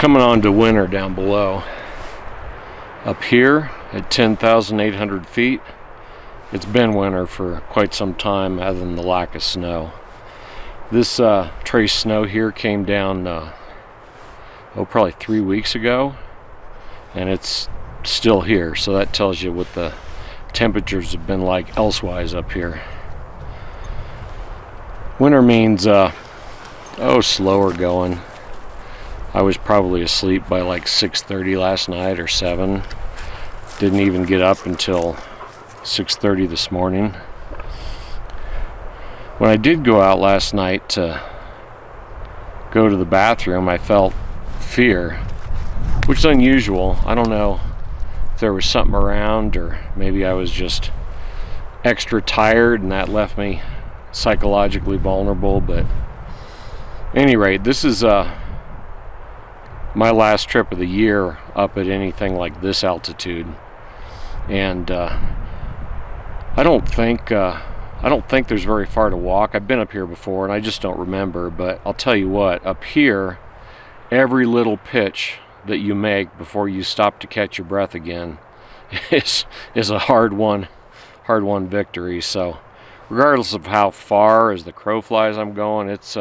coming on to winter down below. Up here at 10,800 feet, it's been winter for quite some time other than the lack of snow. This trace snow here came down probably 3 weeks ago, and it's still here, so that tells you what the temperatures have been like elsewise up here. Winter means slower going. I was probably asleep by like 6:30 last night or 7. Didn't even get up until 6:30 this morning. When I did go out last night to go to the bathroom, I felt fear, which is unusual. I don't know if there was something around, or maybe I was just extra tired and that left me psychologically vulnerable. But at any rate, this is my last trip of the year up at anything like this altitude, and I don't think there's very far to walk. I've been up here before and I just don't remember, but I'll tell you what, up here, every little pitch that you make before you stop to catch your breath again is a hard won victory. So regardless of how far as the crow flies I'm going, it's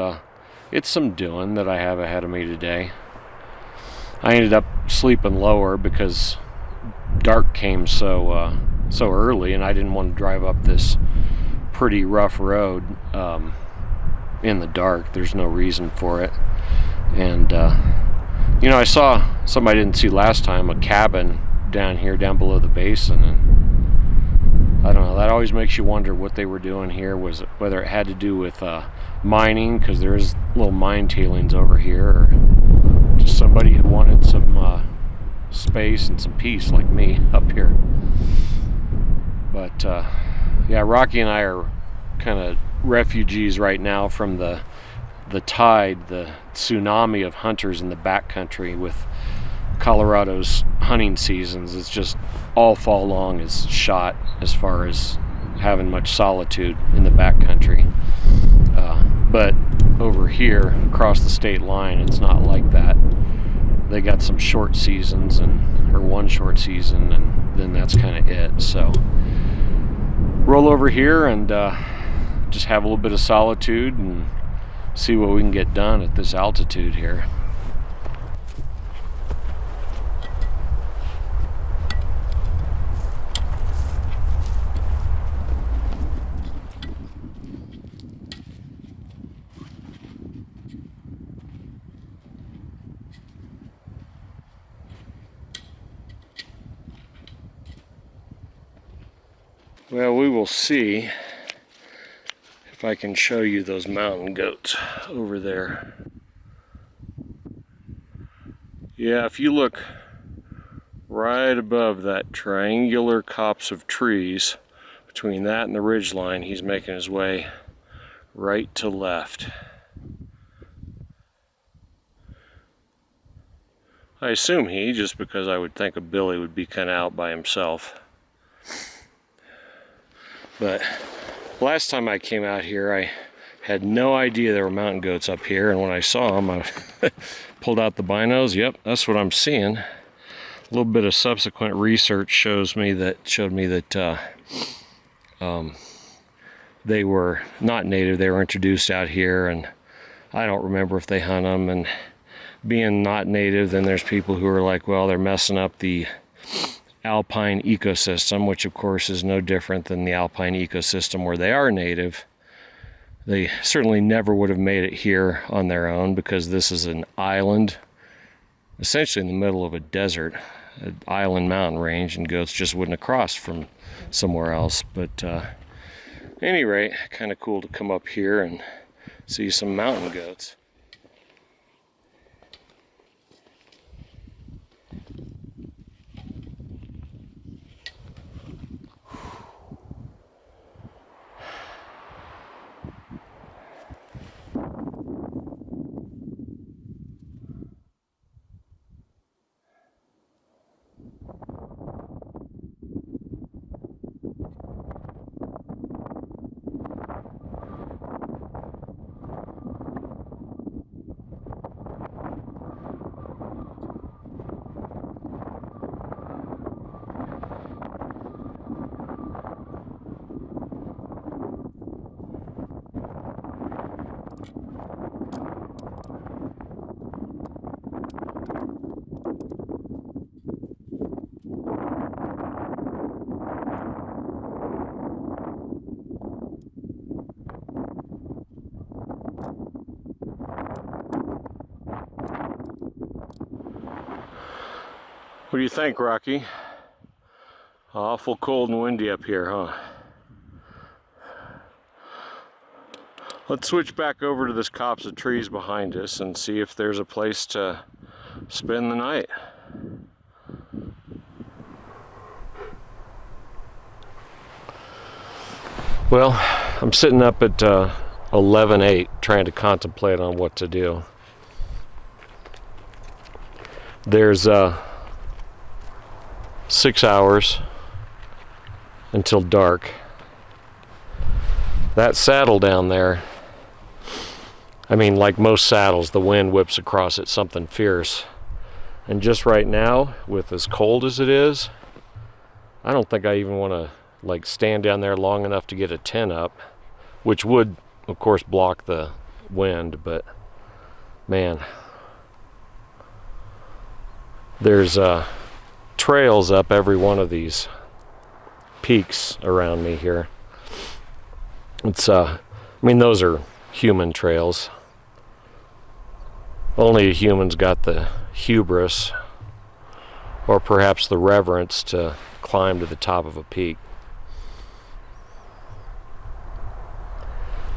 some doing that I have ahead of me today. I ended up sleeping lower because dark came so early, and I didn't want to drive up this pretty rough road in the dark. There's no reason for it. And I saw something I didn't see last time, a cabin down here down below the basin, and I don't know, that always makes you wonder what they were doing here, whether it had to do with mining, because there's little mine tailings over here, or just somebody who wanted some space and some peace like me up here. But yeah, Rocky and I are kind of refugees right now from the tide, the tsunami of hunters in the backcountry with Colorado's hunting seasons. It's just all fall long is shot as far as having much solitude in the backcountry. But over here across the state line, it's not like that. They got some short seasons, or one short season, and then that's kind of it. So roll over here and just have a little bit of solitude and see what we can get done at this altitude here. Well, we will see if I can show you those mountain goats over there. Yeah, if you look right above that triangular copse of trees, between that and the ridge line, he's making his way right to left. I assume just because I would think a Billy would be kind of out by himself. But last time I came out here, I had no idea there were mountain goats up here, and when I saw them, I pulled out the binos. Yep, that's what I'm seeing. A little bit of subsequent research showed me that they were not native. They were introduced out here, and I don't remember if they hunt them. And being not native, then there's people who are like, well, they're messing up the alpine ecosystem, which of course is no different than the alpine ecosystem where they are native. They certainly never would have made it here on their own, because this is an island, essentially in the middle of a desert, an island mountain range, and goats just wouldn't have crossed from somewhere else. But at any rate, kind of cool to come up here and see some mountain goats. What do you think, Rocky? Awful cold and windy up here, huh? Let's switch back over to this copse of trees behind us and see if there's a place to spend the night. Well, I'm sitting up at 11:08 trying to contemplate on what to do. There's 6 hours until dark. That saddle down there, I mean, like most saddles, the wind whips across it something fierce. And just right now, with as cold as it is, I don't think I even want to like stand down there long enough to get a tent up, which would, of course, block the wind, but man, there's trails up every one of these peaks around me here. It's I mean, those are human trails. Only a human's got the hubris, or perhaps the reverence, to climb to the top of a peak.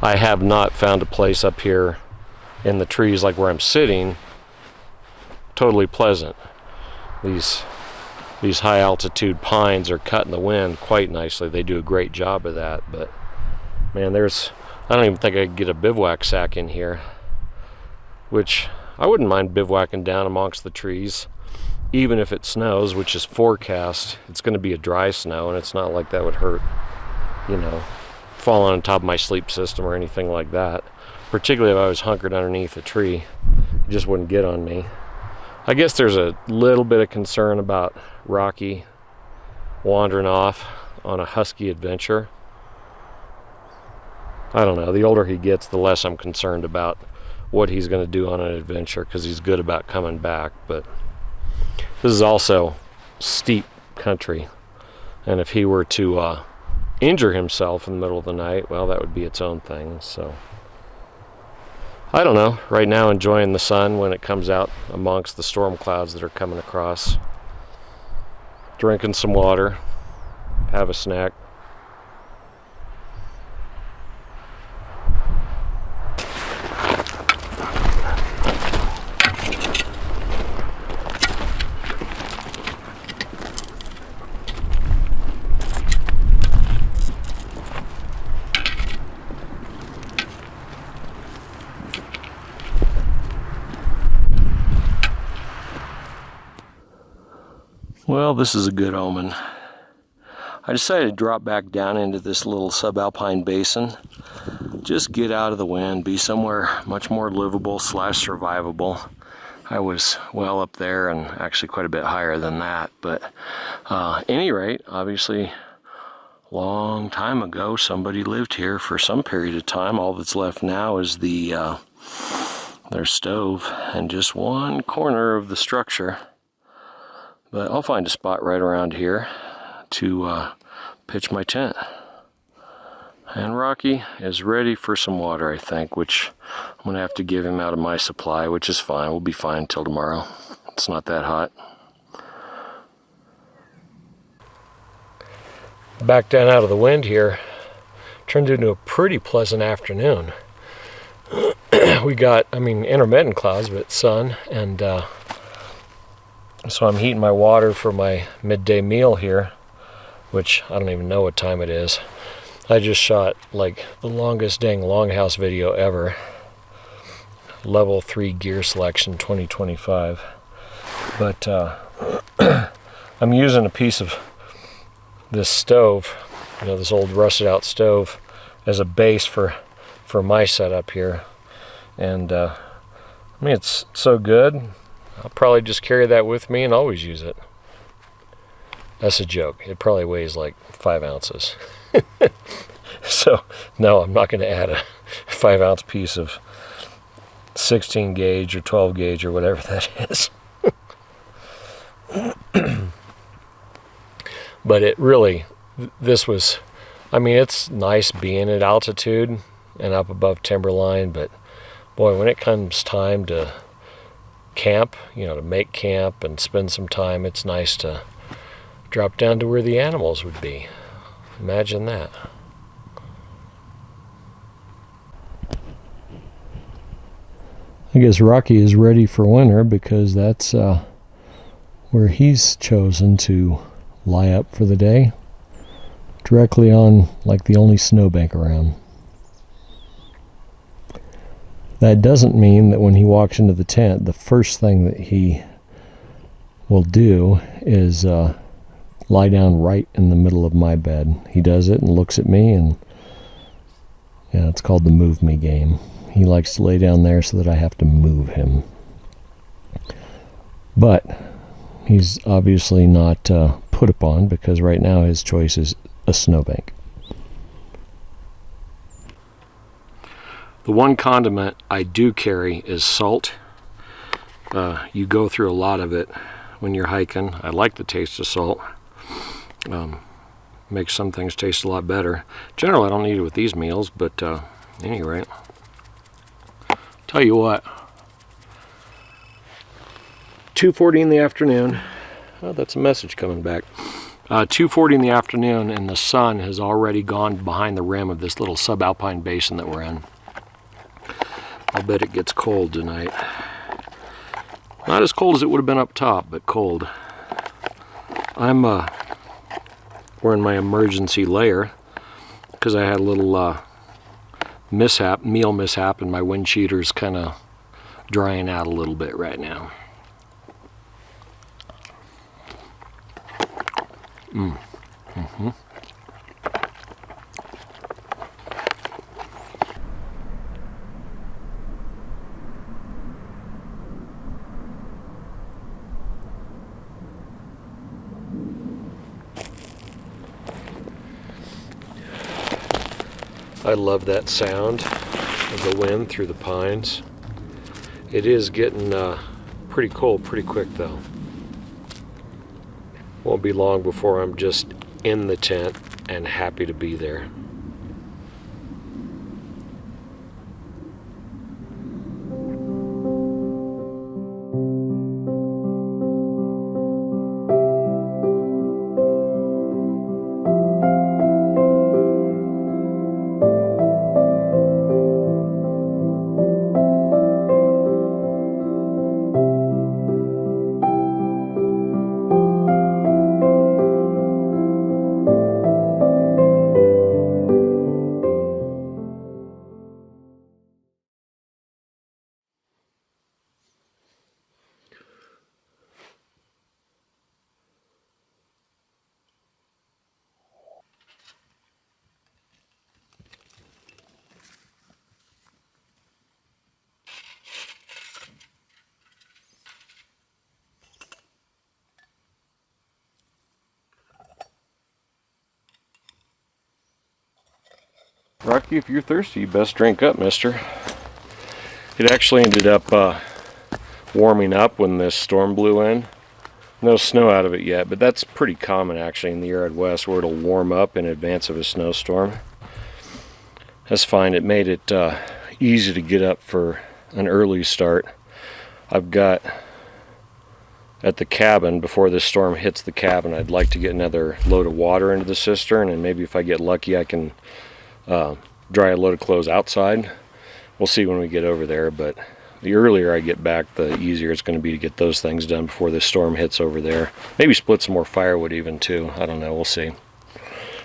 I have not found a place up here in the trees like where I'm sitting totally pleasant. These high altitude pines are cutting the wind quite nicely. They do a great job of that, but man, I don't even think I could get a bivouac sack in here, which I wouldn't mind bivouacking down amongst the trees, even if it snows, which is forecast. It's going to be a dry snow, and it's not like that would hurt, you know, falling on top of my sleep system or anything like that. Particularly if I was hunkered underneath a tree, it just wouldn't get on me. I guess there's a little bit of concern about Rocky wandering off on a husky adventure. I don't know. The older he gets, the less I'm concerned about what he's going to do on an adventure, because he's good about coming back. But this is also steep country, and if he were to injure himself in the middle of the night, well, that would be its own thing. So I don't know. Right now, enjoying the sun when it comes out amongst the storm clouds that are coming across. Drinking some water, have a snack. Well, this is a good omen. I decided to drop back down into this little subalpine basin. Just get out of the wind, be somewhere much more livable / survivable. I was well up there and actually quite a bit higher than that. But any rate, obviously, long time ago, somebody lived here for some period of time. All that's left now is their stove and just one corner of the structure. But I'll find a spot right around here to pitch my tent. And Rocky is ready for some water, I think, which I'm going to have to give him out of my supply, which is fine. We'll be fine until tomorrow. It's not that hot. Back down out of the wind here. Turned into a pretty pleasant afternoon. We got, intermittent clouds, but sun, and so I'm heating my water for my midday meal here, which I don't even know what time it is. I just shot like the longest dang longhouse video ever. Level 3 gear selection 2025. But I'm using a piece of this stove, this old rusted out stove, as a base for my setup here. And it's so good. I'll probably just carry that with me and always use it. That's a joke. It probably weighs like 5 ounces. So, no, I'm not going to add a 5-ounce piece of 16 gauge or 12 gauge or whatever that is. But it really, it's nice being at altitude and up above timberline, but boy, when it comes time to camp, to make camp and spend some time, it's nice to drop down to where the animals would be. Imagine that. I guess Rocky is ready for winter because that's where he's chosen to lie up for the day, directly on like the only snowbank around. That doesn't mean that when he walks into the tent, the first thing that he will do is lie down right in the middle of my bed. He does it and looks at me, and it's called the move me game. He likes to lay down there so that I have to move him. But he's obviously not put upon, because right now his choice is a snowbank. The one condiment I do carry is salt. You go through a lot of it when you're hiking. I like the taste of salt. Makes some things taste a lot better. Generally, I don't need it with these meals, but anyway. Tell you what, 2:40 in the afternoon. Oh, that's a message coming back. 2:40 in the afternoon, and the sun has already gone behind the rim of this little subalpine basin that we're in. I'll bet it gets cold tonight. Not as cold as it would have been up top, but cold. I'm wearing my emergency layer because I had a little meal mishap, and my wind cheater's kind of drying out a little bit right now. Mm-hmm. I love that sound of the wind through the pines. It is getting pretty cold pretty quick though. Won't be long before I'm just in the tent and happy to be there. Rocky, if you're thirsty, you best drink up, mister. It actually ended up warming up when this storm blew in. No snow out of it yet, but that's pretty common actually in the arid west, where it'll warm up in advance of a snowstorm. That's fine. It made it easy to get up for an early start. I've got at the cabin, before this storm hits the cabin, I'd like to get another load of water into the cistern, and maybe if I get lucky I can dry a load of clothes outside. We'll see when we get over there, but the earlier I get back, the easier it's going to be to get those things done before this storm hits over there. Maybe split some more firewood even too. I don't know, we'll see.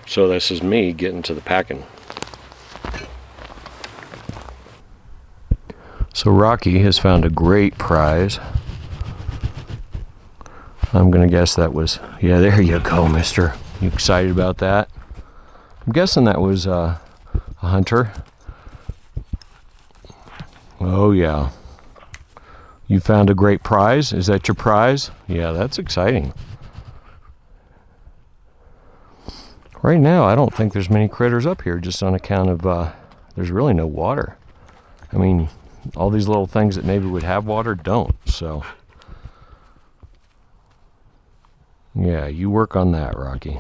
So this is me getting to the packing. So Rocky has found a great prize. I'm going to guess that was, yeah, there you go, mister. You excited about that? I'm guessing that was a hunter. Oh yeah. You found a great prize? Is that your prize? Yeah, that's exciting. Right now, I don't think there's many critters up here, just on account of there's really no water. I mean, all these little things that maybe would have water don't, so. Yeah, you work on that, Rocky.